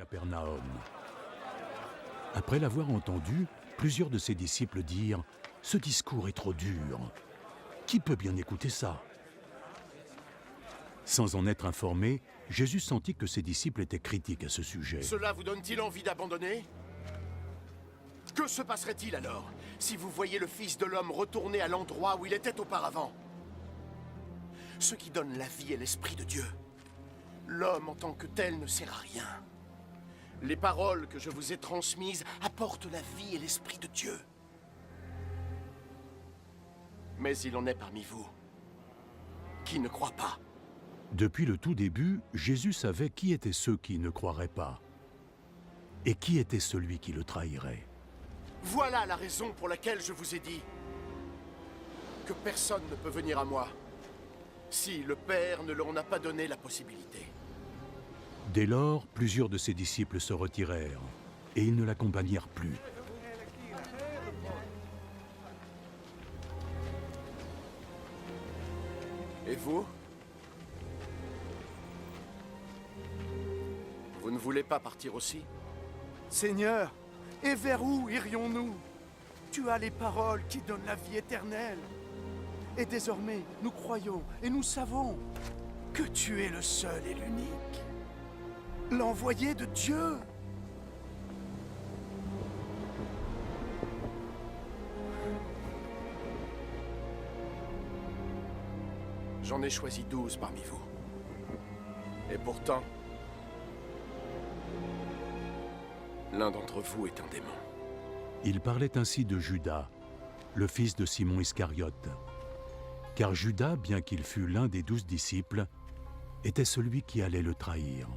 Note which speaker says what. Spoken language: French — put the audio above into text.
Speaker 1: Capernaum. Après l'avoir entendu, plusieurs de ses disciples dirent « Ce discours est trop dur. Qui peut bien écouter ça ?» Sans en être informé, Jésus sentit que ses disciples étaient critiques à ce sujet.
Speaker 2: Cela vous donne-t-il envie d'abandonner? Que se passerait-il alors, si vous voyez le Fils de l'homme retourner à l'endroit où il était auparavant? Ce qui donne la vie est l'Esprit de Dieu. L'homme en tant que tel ne sert à rien. Les paroles que je vous ai transmises apportent la vie et l'Esprit de Dieu. Mais il en est parmi vous qui ne croient pas.
Speaker 1: Depuis le tout début, Jésus savait qui étaient ceux qui ne croiraient pas et qui était celui qui le trahirait.
Speaker 2: Voilà la raison pour laquelle je vous ai dit que personne ne peut venir à moi si le Père ne leur en a pas donné la possibilité.
Speaker 1: Dès lors, plusieurs de ses disciples se retirèrent et ils ne l'accompagnèrent plus.
Speaker 2: Et vous? Vous ne voulez pas partir aussi?
Speaker 3: Seigneur, et vers où irions-nous? Tu as les paroles qui donnent la vie éternelle. Et désormais, nous croyons et nous savons que tu es le seul et l'unique, l'envoyé de Dieu.
Speaker 2: J'en ai choisi 12 parmi vous. Et pourtant, l'un d'entre vous est un démon.
Speaker 1: Il parlait ainsi de Judas, le fils de Simon Iscariote. Car Judas, bien qu'il fût l'un des 12 disciples, était celui qui allait le trahir.